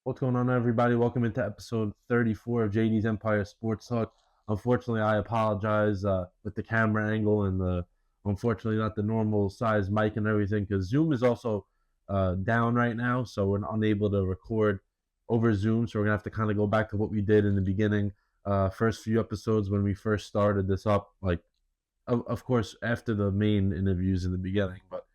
What's going on, everybody? Welcome into episode 34 of JD's Empire Sports Talk. Unfortunately, I apologize with the camera angle and unfortunately not the normal size mic and everything because Zoom is also down right now, so we're unable to record over Zoom. So we're gonna have to kind of go back to what we did in the beginning, first few episodes when we first started this up, like of course after the main interviews in the beginning, but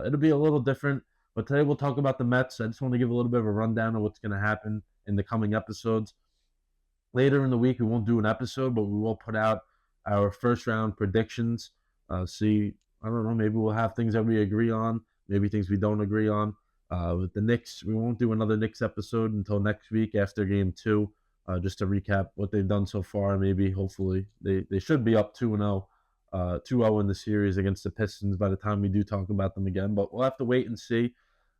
it'll be a little different. But today we'll talk about the Mets. I just want to give a little bit of a rundown of what's going to happen in the coming episodes. Later in the week, we won't do an episode, but we will put out our first round predictions. See, I don't know, maybe we'll have things that we agree on, maybe things we don't agree on. With the Knicks, we won't do another Knicks episode until next week after game two, just to recap what they've done so far. Maybe, hopefully, they should be up 2-0. 2-0 in the series against the Pistons by the time we do talk about them again, but we'll have to wait and see.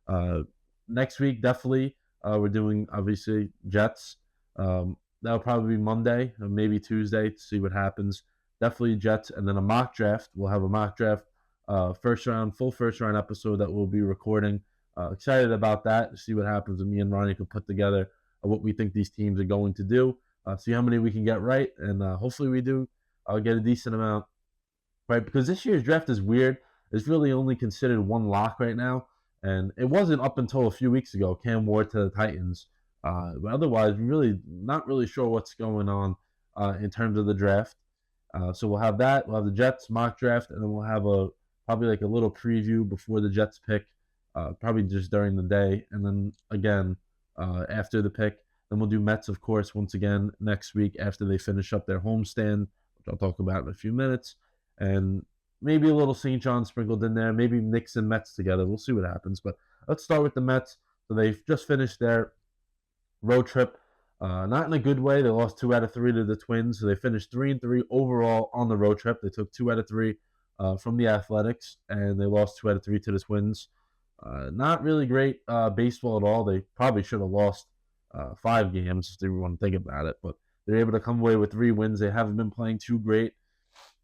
Uh, Next week, definitely, we're doing obviously Jets. That'll probably be Monday or maybe Tuesday to see what happens. Definitely Jets, and then a mock draft. We'll have a mock draft, full first round episode that we'll be recording. Excited about that. To see what happens. And me and Ronnie can put together what we think these teams are going to do. See how many we can get right, and hopefully we do. I'll get a decent amount right? Because this year's draft is weird. It's really only considered one lock right now, and it wasn't up until a few weeks ago. Cam Ward to the Titans, but otherwise, really not really sure what's going on in terms of the draft. So we'll have that. We'll have the Jets mock draft, and then we'll have a probably like a little preview before the Jets pick, probably just during the day, and then again after the pick. Then we'll do Mets, of course, once again next week after they finish up their homestand, which I'll talk about in a few minutes, and maybe a little St. John sprinkled in there, maybe Knicks and Mets together. We'll see what happens. But let's start with the Mets. So they've just finished their road trip. Not in a good way. They lost 2 out of 3 to the Twins, so they finished 3-3 overall on the road trip. They took 2 out of 3 from the Athletics, and they lost 2 out of 3 to the Twins. Not really great baseball at all. They probably should have lost 5 games if they want to think about it, but they're able to come away with 3 wins. They haven't been playing too great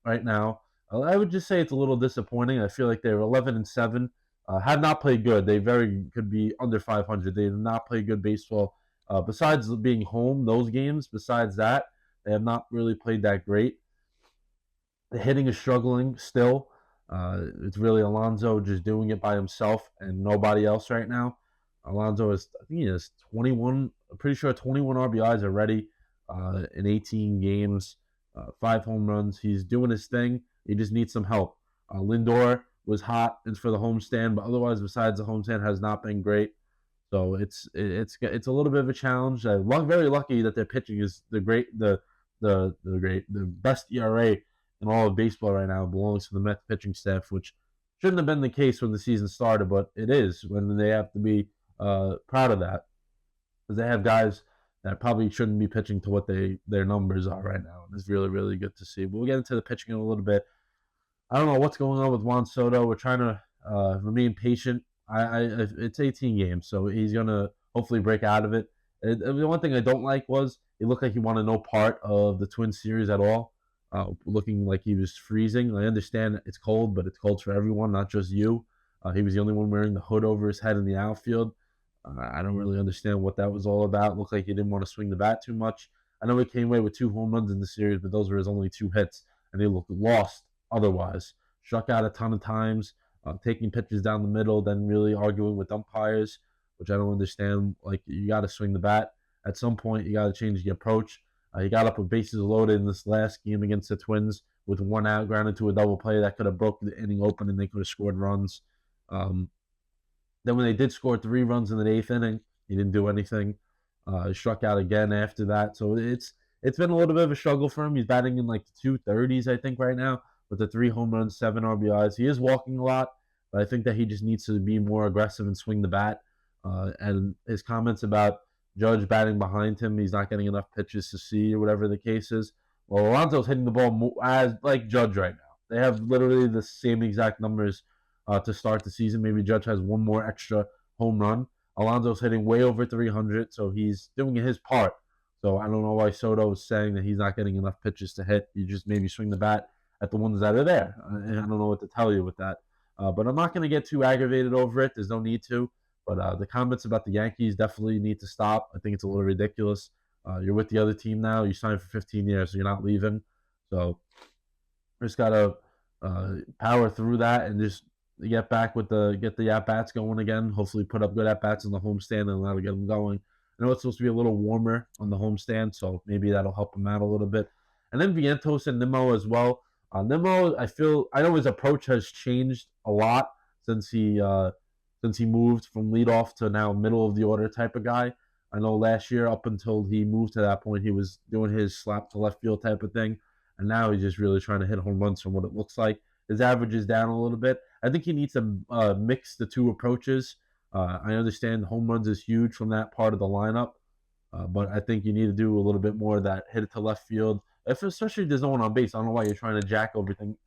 right now. I would just say it's a little disappointing. I feel like they were 11-7. Have not played good. They very could be under 500. They have not played good baseball. Besides being home, those games, besides that, they have not really played that great. The hitting is struggling still. It's really Alonso just doing it by himself and nobody else right now. Alonso is, I think he has 21, I'm pretty sure 21 RBIs already in 18 games, 5 home runs. He's doing his thing. He just needs some help. Lindor was hot for the homestand, but otherwise, besides the homestand, has not been great. So it's a little bit of a challenge. Very lucky that their pitching is the best ERA in all of baseball right now. It belongs to the Mets pitching staff, which shouldn't have been the case when the season started, but it is when they have to be proud of that because they have guys that probably shouldn't be pitching to what their numbers are right now. And it's really, really good to see. But we'll get into the pitching in a little bit. I don't know what's going on with Juan Soto. We're trying to remain patient. It's 18 games, so he's gonna hopefully break out of it. The one thing I don't like was he looked like he wanted no part of the Twin series at all. Looking like he was freezing. I understand it's cold, but it's cold for everyone, not just you. He was the only one wearing the hood over his head in the outfield. I don't really understand what that was all about. Looked like he didn't want to swing the bat too much. I know he came away with 2 home runs in the series, but those were his only 2 hits, and they looked lost otherwise. Struck out a ton of times, taking pitches down the middle, then really arguing with umpires, which I don't understand. Like, you got to swing the bat. At some point, you got to change the approach. He got up with bases loaded in this last game against the Twins with 1 out, grounded to a double play that could have broken the inning open, and they could have scored runs. Um, then when they did score 3 runs in the 8th inning, he didn't do anything. He struck out again after that. So it's been a little bit of a struggle for him. He's batting in like the 230s, I think, right now with the 3 home runs, 7 RBIs. He is walking a lot, but I think that he just needs to be more aggressive and swing the bat. And his comments about Judge batting behind him, he's not getting enough pitches to see, or whatever the case is. Well, Alonso's hitting the ball as like Judge right now. They have literally the same exact numbers to start the season. Maybe Judge has one more extra home run. Alonso's hitting way over 300, so he's doing his part. So I don't know why Soto is saying that he's not getting enough pitches to hit. You just maybe swing the bat at the ones that are there. And I don't know what to tell you with that. But I'm not going to get too aggravated over it. There's no need to. But the comments about the Yankees definitely need to stop. I think it's a little ridiculous. You're with the other team now. You signed for 15 years, so you're not leaving. So just gotta power through that and just get back with get the at bats going again. Hopefully, put up good at bats in the homestand and that'll get them going. I know it's supposed to be a little warmer on the homestand, so maybe that'll help him out a little bit. And then Vientos and Nimmo as well. Nimmo, I know his approach has changed a lot since he moved from leadoff to now middle of the order type of guy. I know last year, up until he moved to that point, he was doing his slap to left field type of thing, and now he's just really trying to hit home runs from what it looks like. His average is down a little bit. I think he needs to mix the two approaches. I understand home runs is huge from that part of the lineup, but I think you need to do a little bit more of that, hit it to left field. Especially if there's no one on base, I don't know why you're trying to jack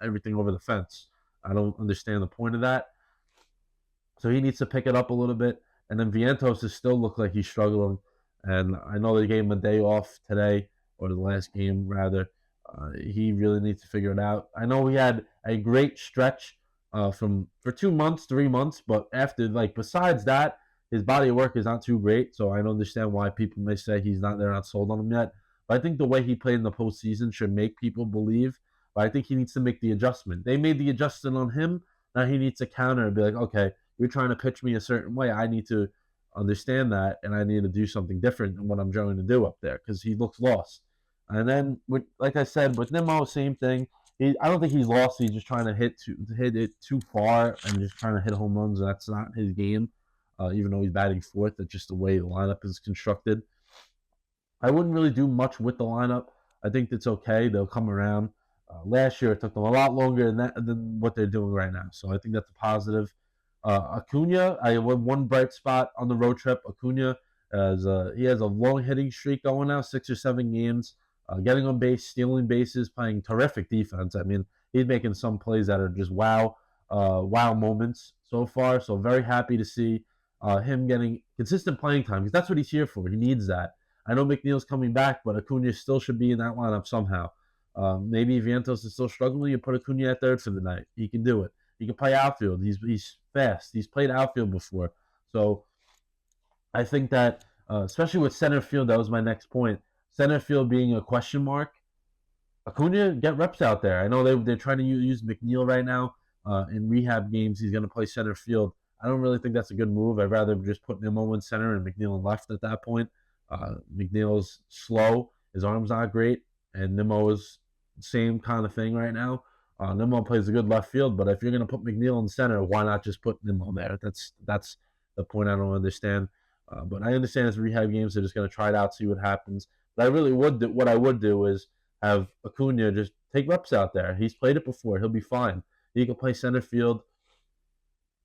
everything over the fence. I don't understand the point of that. So he needs to pick it up a little bit. And then Vientos is still look like he's struggling. And I know they gave him a day off today, or the last game rather. He really needs to figure it out. I know he had a great stretch for 2 months, 3 months, but after besides that, his body of work is not too great. So I don't understand why people may say they're not sold on him yet. But I think the way he played in the postseason should make people believe. But I think he needs to make the adjustment. They made the adjustment on him. Now he needs to counter and be like, okay, you're trying to pitch me a certain way. I need to understand that, and I need to do something different than what I'm trying to do up there because he looks lost. And then, like I said, with Nimmo, same thing. I don't think he's lost. He's just trying to hit it too far and just trying to hit home runs. That's not his game, even though he's batting fourth. That's just the way the lineup is constructed. I wouldn't really do much with the lineup. I think it's okay. They'll come around. Last year, it took them a lot longer than what they're doing right now. So I think that's a positive. Acuna, I have one bright spot on the road trip. Acuna, he has a long hitting streak going now, 6 or 7 games, getting on base, stealing bases, playing terrific defense. I mean, he's making some plays that are just wow moments so far. So very happy to see him getting consistent playing time because that's what he's here for. He needs that. I know McNeil's coming back, but Acuna still should be in that lineup somehow. Maybe Vientos is still struggling. You put Acuna at third for the night. He can do it. He can play outfield. He's fast. He's played outfield before. So I think that, especially with center field, that was my next point. Center field being a question mark. Acuna, get reps out there. I know they're trying to use McNeil right now in rehab games. He's going to play center field. I don't really think that's a good move. I'd rather just put Nimmo in center and McNeil in left at that point. McNeil's slow. His arm's not great. And Nimmo is same kind of thing right now. Nimmo plays a good left field, but if you're going to put McNeil in center, why not just put Nimmo there? That's the point I don't understand. But I understand it's rehab games. They're just going to try it out, see what happens. But I really what I would do is have Acuna just take reps out there. He's played it before. He'll be fine. He can play center field,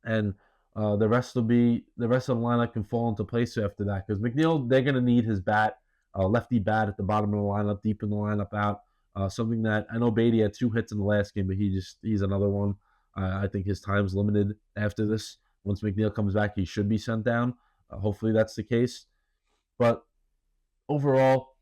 and the rest of the lineup can fall into place after that. Because McNeil, they're going to need his bat, lefty bat at the bottom of the lineup, deep in the lineup out. Something that I know Beatty had 2 hits in the last game, but he's another one. I think his time's limited after this. Once McNeil comes back, he should be sent down. Hopefully that's the case. But overall,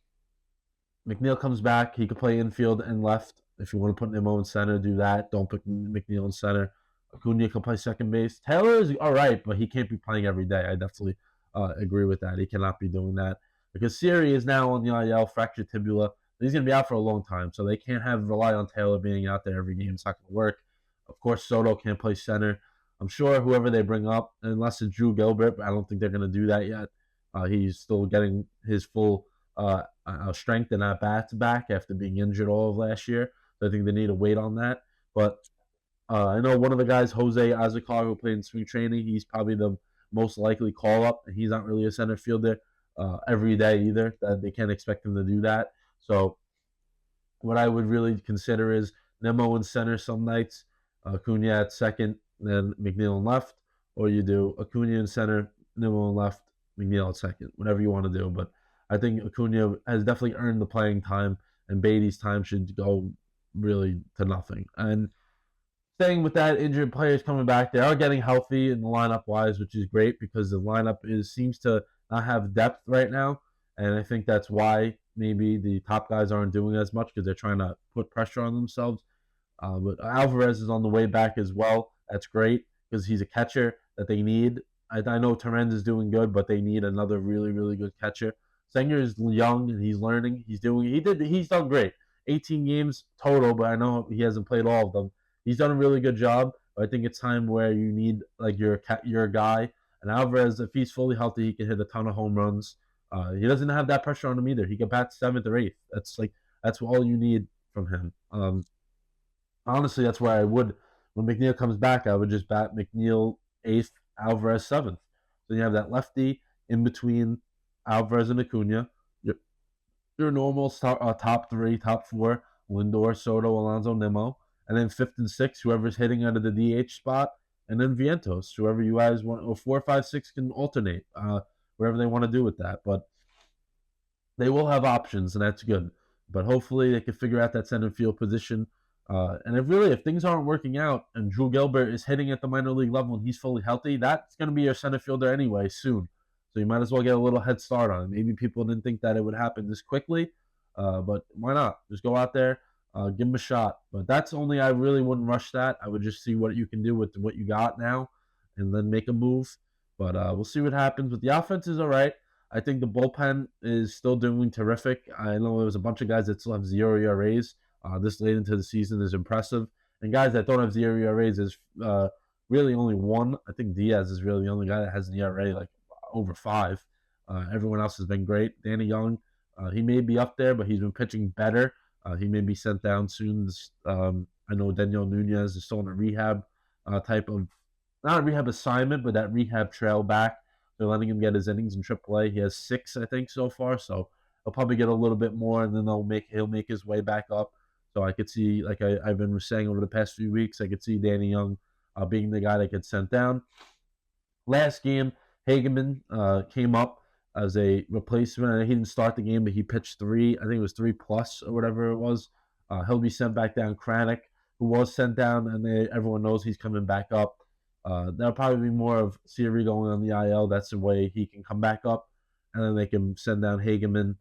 McNeil comes back. He could play infield and left. If you want to put Nimmo in center, do that. Don't put McNeil in center. Acuna can play second base. Taylor is all right, but he can't be playing every day. I definitely agree with that. He cannot be doing that. Because Siri is now on the IL, fractured tibula. He's going to be out for a long time, so they can't rely on Taylor being out there every game. It's not going to work. Of course, Soto can't play center. I'm sure whoever they bring up, unless it's Drew Gilbert, but I don't think they're going to do that yet. He's still getting his full strength and at-bats back after being injured all of last year. So I think they need to wait on that. But I know one of the guys, Jose Azucar, who played in spring training, he's probably the most likely call-up, and he's not really a center fielder every day either. That they can't expect him to do that. So what I would really consider is Nimmo in center some nights, Acuna at second, then McNeil in left, or you do Acuna in center, Nimmo in left, McNeil at second, whatever you want to do. But I think Acuna has definitely earned the playing time, and Beatty's time should go really to nothing. And staying with that, injured players coming back, they are getting healthy in the lineup-wise, which is great because the lineup seems to not have depth right now. And I think that's why maybe the top guys aren't doing as much because they're trying to put pressure on themselves. But Alvarez is on the way back as well. That's great because he's a catcher that they need. I know Terrence is doing good, but they need another really, really good catcher. Sanger is young and he's learning. He's done great. 18 games total, but I know he hasn't played all of them. He's done a really good job. But I think it's time where you need like your guy. And Alvarez, if he's fully healthy, he can hit a ton of home runs. He doesn't have that pressure on him either. He can bat seventh or eighth. That's all you need from him. Honestly, that's where I would when McNeil comes back. I would just bat McNeil eighth, Alvarez seventh. So you have that lefty in between Alvarez and Acuna. Your normal top three, top four: Lindor, Soto, Alonso, Nimmo, and then fifth and sixth, whoever's hitting out of the DH spot, and then Vientos, whoever you guys want, or 4, 5, 6 can alternate, whatever they want to do with that. But they will have options, and that's good. But hopefully they can figure out that center field position. And if things aren't working out and Drew Gilbert is hitting at the minor league level and he's fully healthy, that's going to be your center fielder anyway soon. So you might as well get a little head start on it. Maybe people didn't think that it would happen this quickly, but why not? Just go out there, give him a shot. But that's only I really wouldn't rush that. I would just see what you can do with what you got now, and then make a move. But we'll see what happens. But the offense is all right. I think the bullpen is still doing terrific. I know there's a bunch of guys that still have 0 ERAs. This late into the season is impressive. And guys that don't have 0 ERAs is really only one. I think Diaz is really the only guy that has an ERA like over 5. Everyone else has been great. Danny Young, he may be up there, but he's been pitching better. He may be sent down soon. I know Daniel Nunez is still in a rehab type of, not a rehab assignment, but that rehab trail back. They're letting him get his innings in AAA. He has 6, I think, so far. So he'll probably get a little bit more, and then he'll make his way back up. So I could see, like I've been saying over the past few weeks, I could see Danny Young being the guy that gets sent down. Last game, Hageman came up as a replacement. He didn't start the game, but he pitched 3. I think it was 3 plus or whatever it was. He'll be sent back down. Kranick, who was sent down, and everyone knows he's coming back up. That'll probably be more of Siri going on the IL. That's the way he can come back up, and then they can send down Hageman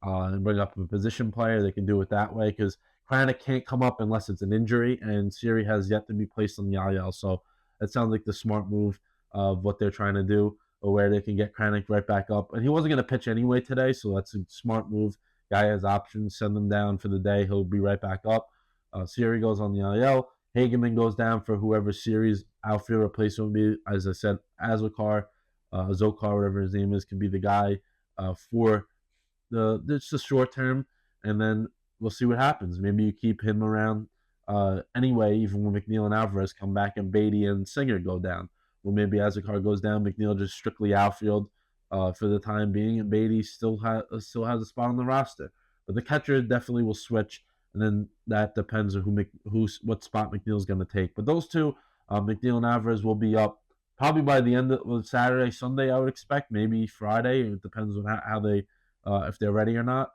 and bring up a position player. They can do it that way because Kranick can't come up unless it's an injury, and Siri has yet to be placed on the IL. So that sounds like the smart move of what they're trying to do, or where they can get Kranick right back up. And he wasn't going to pitch anyway today, so that's a smart move. Guy has options. Send him down for the day. He'll be right back up. Siri goes on the IL. Hageman goes down for whoever Siri's outfield replacement will be. As I said, Zokar, whatever his name is, can be the guy for it's the short term, and then we'll see what happens. Maybe you keep him around anyway, even when McNeil and Alvarez come back and Beatty and Singer go down. Well, maybe Azekar goes down, McNeil just strictly outfield for the time being, and Beatty still has a spot on the roster. But the catcher definitely will switch, and then that depends on what spot McNeil's going to take. But those two, McNeil and Alvarez, will be up probably by the end of Saturday, Sunday. I would expect, maybe Friday. It depends on how they if they're ready or not.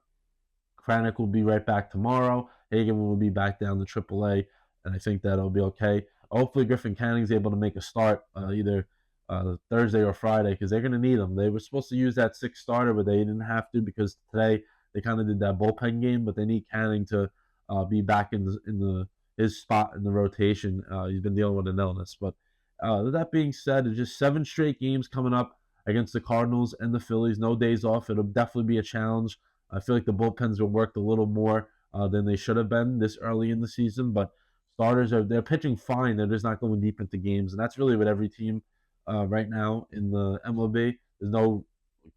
Kranick will be right back tomorrow. Hagen will be back down to AAA, and I think that'll be okay. Hopefully, Griffin Canning's able to make a start either Thursday or Friday because they're going to need him. They were supposed to use that 6th starter, but they didn't have to because today they kind of did that bullpen game. But they need Canning to be back in his spot in the rotation. He's been dealing with an illness. But that being said, it's just 7 straight games coming up against the Cardinals and the Phillies. No days off. It'll definitely be a challenge. I feel like the bullpens are worked a little more than they should have been this early in the season, but starters they're pitching fine. They're just not going deep into games, and that's really what every team right now in the MLB. There's no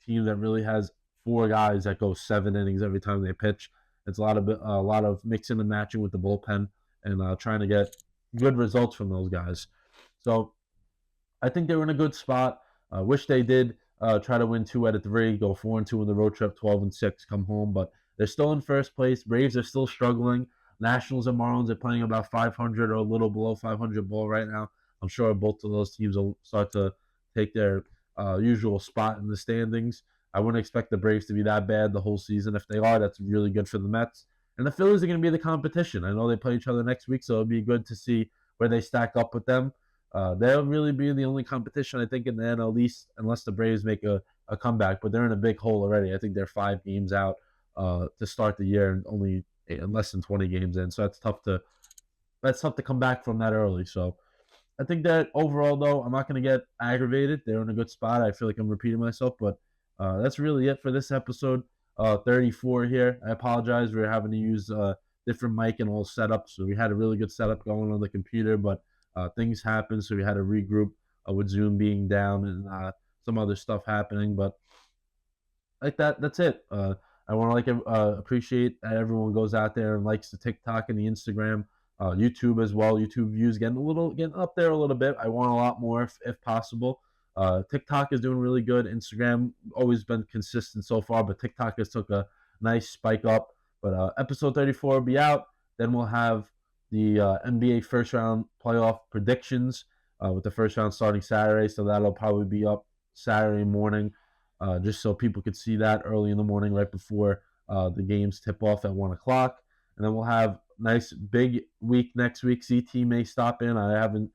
team that really has 4 guys that go 7 innings every time they pitch. It's a lot of mixing and matching with the bullpen and trying to get good results from those guys. So I think they were in a good spot. Wish they did try to win 2 out of 3, go 4-2 in the road trip, 12-6, come home. But they're still in first place. Braves are still struggling. Nationals and Marlins are playing about 500 or a little below 500 ball right now. I'm sure both of those teams will start to take their usual spot in the standings. I wouldn't expect the Braves to be that bad the whole season. If they are, that's really good for the Mets. And the Phillies are going to be the competition. I know they play each other next week, so it'll be good to see where they stack up with them. They'll really be the only competition, I think, in the NL East, unless the Braves make a comeback. But they're in a big hole already. I think they're 5 games out to start the year and only less than 20 games in. So that's tough to come back from that early. So I think that overall, though, I'm not going to get aggravated. They're in a good spot. I feel like I'm repeating myself, but that's really it for this episode 34 here. I apologize. We are having to use different mic and all setup. So we had a really good setup going on the computer, but things happened. So we had to regroup with Zoom being down and some other stuff happening. But like that's it. I want to appreciate that everyone goes out there and likes the TikTok and the Instagram, YouTube as well. YouTube views getting up there a little bit. I want a lot more if possible. TikTok is doing really good. Instagram always been consistent so far, but TikTok has took a nice spike up. But episode 34 will be out. Then we'll have the NBA first round playoff predictions with the first round starting Saturday. So that'll probably be up Saturday morning, just so people could see that early in the morning, right before the games tip off at 1 o'clock. And then we'll have nice big week next week. CT may stop in. I haven't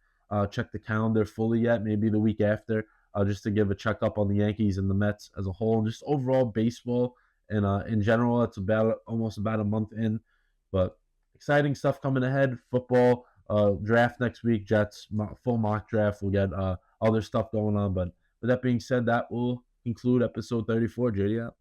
checked the calendar fully yet. Maybe the week after, just to give a checkup on the Yankees and the Mets as a whole, and just overall baseball. And in general, it's almost about a month in, but exciting stuff coming ahead. Football draft next week. Jets full mock draft. We'll get other stuff going on. But with that being said, that will conclude episode 34. JD out.